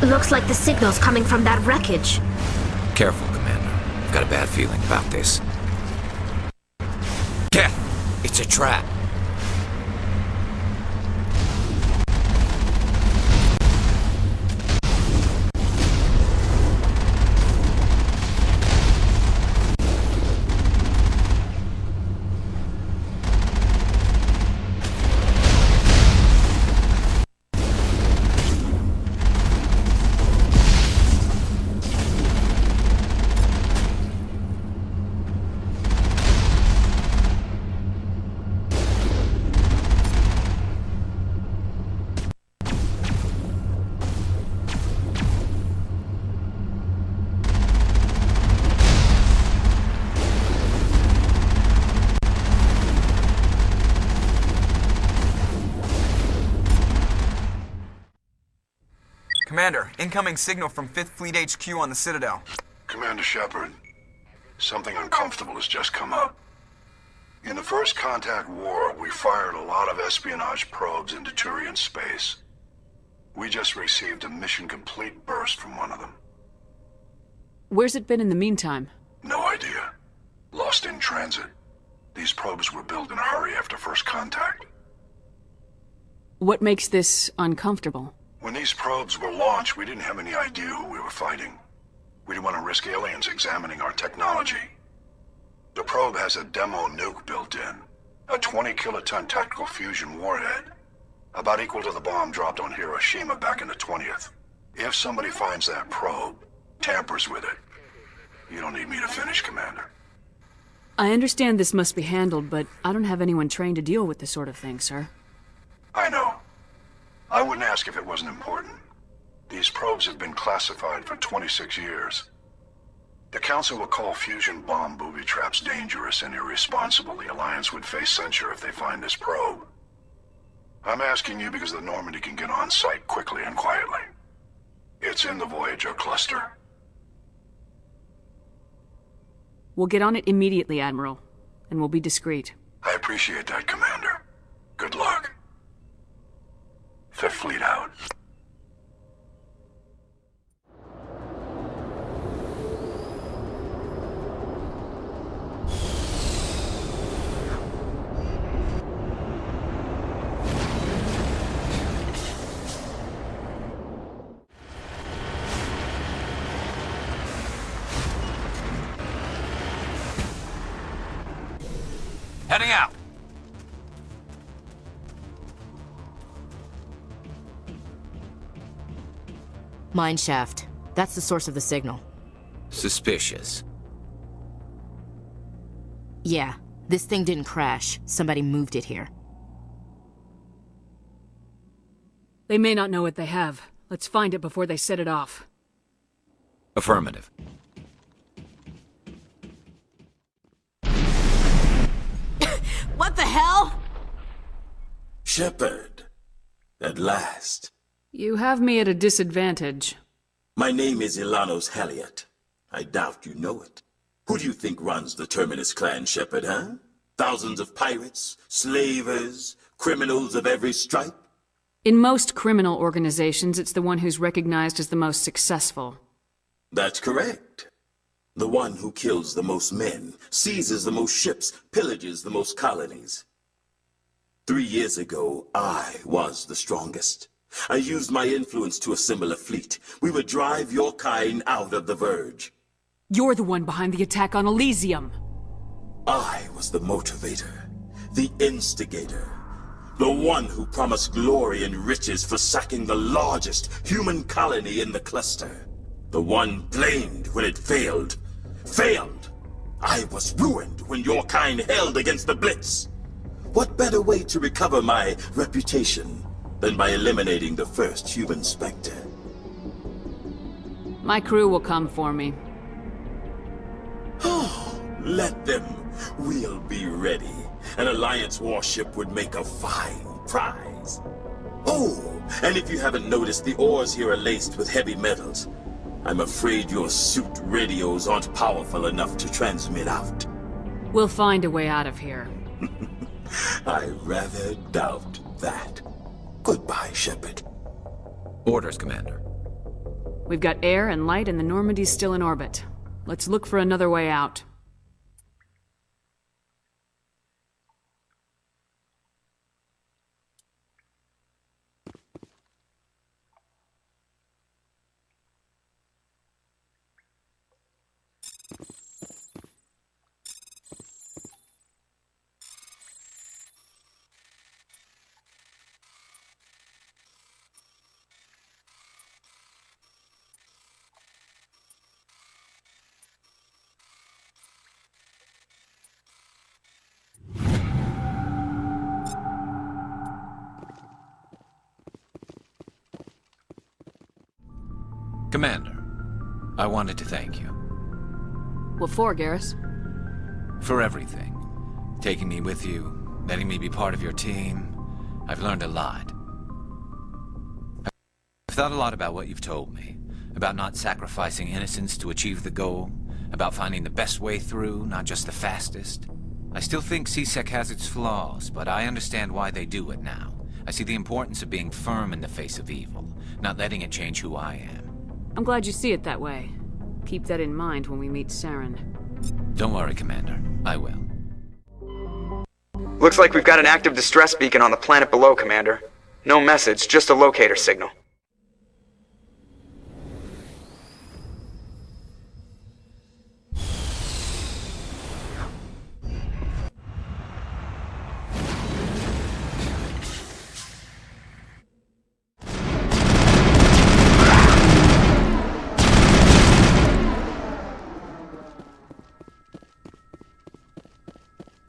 Looks like the signal's coming from that wreckage. Careful, Commander. I've got a bad feeling about this. Yeah, it's a trap. Commander, incoming signal from 5th Fleet HQ on the Citadel. Commander Shepard, something uncomfortable has just come up. In the First Contact War, we fired a lot of espionage probes into Turian space. We just received a mission-complete burst from one of them. Where's it been in the meantime? No idea. Lost in transit. These probes were built in a hurry after First Contact. What makes this uncomfortable? When these probes were launched, we didn't have any idea who we were fighting. We didn't want to risk aliens examining our technology. The probe has a demo nuke built in. A 20-kiloton tactical fusion warhead. About equal to the bomb dropped on Hiroshima back in the 20th. If somebody finds that probe, tampers with it, you don't need me to finish, Commander. I understand this must be handled, but I don't have anyone trained to deal with this sort of thing, sir. I know. I wouldn't ask if it wasn't important. These probes have been classified for 26 years. The Council will call fusion bomb booby traps dangerous and irresponsible. The Alliance would face censure if they find this probe. I'm asking you because the Normandy can get on site quickly and quietly. It's in the Voyager cluster. We'll get on it immediately, Admiral, and we'll be discreet. I appreciate that, Commander. Good luck. Fifth Fleet out. Heading out. Mine shaft. That's the source of the signal. Suspicious. Yeah, this thing didn't crash. Somebody moved it here. They may not know what they have. Let's find it before they set it off. Affirmative. What the hell? Shepard. At last. You have me at a disadvantage. My name is Ilanos Halliot. I doubt you know it. Who do you think runs the Terminus clan, Shepard, huh? Thousands of pirates, slavers, criminals of every stripe? In most criminal organizations, it's the one who's recognized as the most successful. That's correct. The one who kills the most men, seizes the most ships, pillages the most colonies. 3 years ago, I was the strongest. I used my influence to assemble a fleet. We would drive your kind out of the Verge. You're the one behind the attack on Elysium. I was the motivator, the instigator, the one who promised glory and riches for sacking the largest human colony in the cluster. The one blamed when it failed. Failed! I was ruined when your kind held against the Blitz. What better way to recover my reputation than by eliminating the first human Spectre? My crew will come for me. Oh, let them. We'll be ready. An Alliance warship would make a fine prize. Oh, and if you haven't noticed, the ores here are laced with heavy metals. I'm afraid your suit radios aren't powerful enough to transmit out. We'll find a way out of here. I rather doubt that. Goodbye, Shepard. Orders, Commander. We've got air and light and the Normandy's still in orbit. Let's look for another way out. Commander, I wanted to thank you. What for, Garrus? For everything. Taking me with you, letting me be part of your team. I've learned a lot. I've thought a lot about what you've told me. About not sacrificing innocence to achieve the goal. About finding the best way through, not just the fastest. I still think CSEC has its flaws, but I understand why they do it now. I see the importance of being firm in the face of evil, not letting it change who I am. I'm glad you see it that way. Keep that in mind when we meet Saren. Don't worry, Commander. I will. Looks like we've got an active distress beacon on the planet below, Commander. No message, just a locator signal.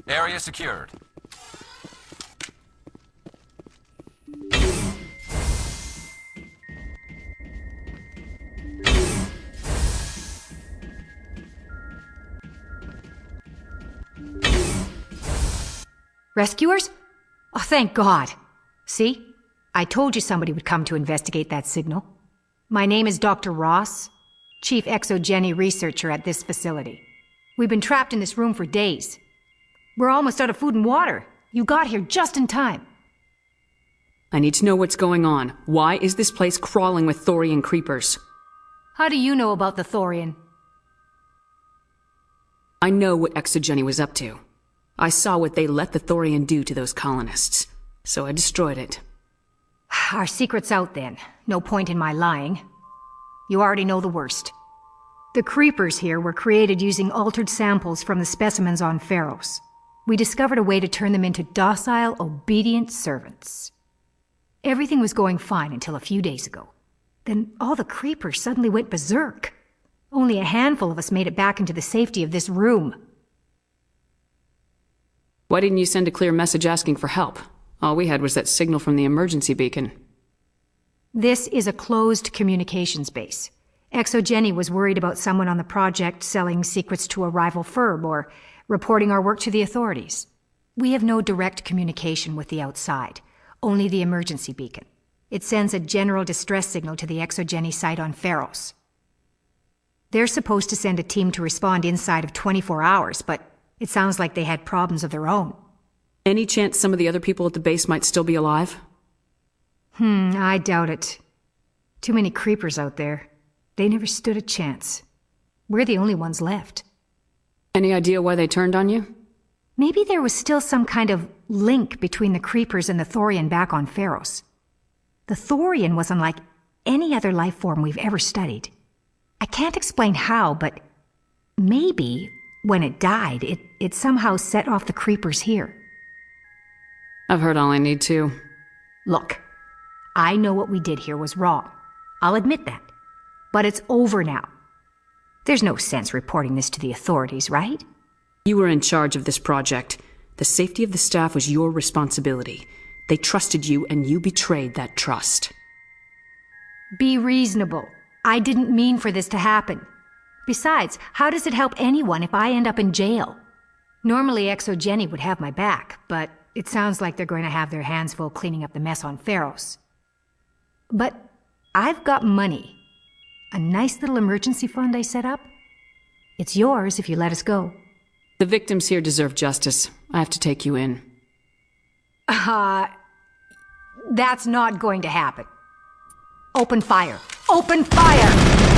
Area secured. Rescuers? Oh, thank God. See? I told you somebody would come to investigate that signal. My name is Dr. Ross, Chief Exogeny Researcher at this facility. We've been trapped in this room for days. We're almost out of food and water. You got here just in time. I need to know what's going on. Why is this place crawling with Thorian creepers? How do you know about the Thorian? I know what Exogeny was up to. I saw what they let the Thorian do to those colonists, so I destroyed it. Our secret's out then. No point in my lying. You already know the worst. The creepers here were created using altered samples from the specimens on Pharos. We discovered a way to turn them into docile, obedient servants. Everything was going fine until a few days ago. Then all the creepers suddenly went berserk. Only a handful of us made it back into the safety of this room. Why didn't you send a clear message asking for help? All we had was that signal from the emergency beacon. This is a closed communications base. Exogeny was worried about someone on the project selling secrets to a rival firm or reporting our work to the authorities. We have no direct communication with the outside, only the emergency beacon. It sends a general distress signal to the Exogeny site on Pharos. They're supposed to send a team to respond inside of 24 hours, but it sounds like they had problems of their own. Any chance some of the other people at the base might still be alive? I doubt it. Too many creepers out there. They never stood a chance. We're the only ones left. Any idea why they turned on you? Maybe there was still some kind of link between the creepers and the Thorian back on Pharos. The Thorian was unlike any other life form we've ever studied. I can't explain how, but maybe when it died, it somehow set off the creepers here. I've heard all I need to. Look, I know what we did here was wrong. I'll admit that. But it's over now. There's no sense reporting this to the authorities, right? You were in charge of this project. The safety of the staff was your responsibility. They trusted you, and you betrayed that trust. Be reasonable. I didn't mean for this to happen. Besides, how does it help anyone if I end up in jail? Normally Exogeny would have my back, but it sounds like they're going to have their hands full cleaning up the mess on Pharos. But I've got money. A nice little emergency fund I set up. It's yours if you let us go. The victims here deserve justice. I have to take you in. That's not going to happen. Open fire. Open fire!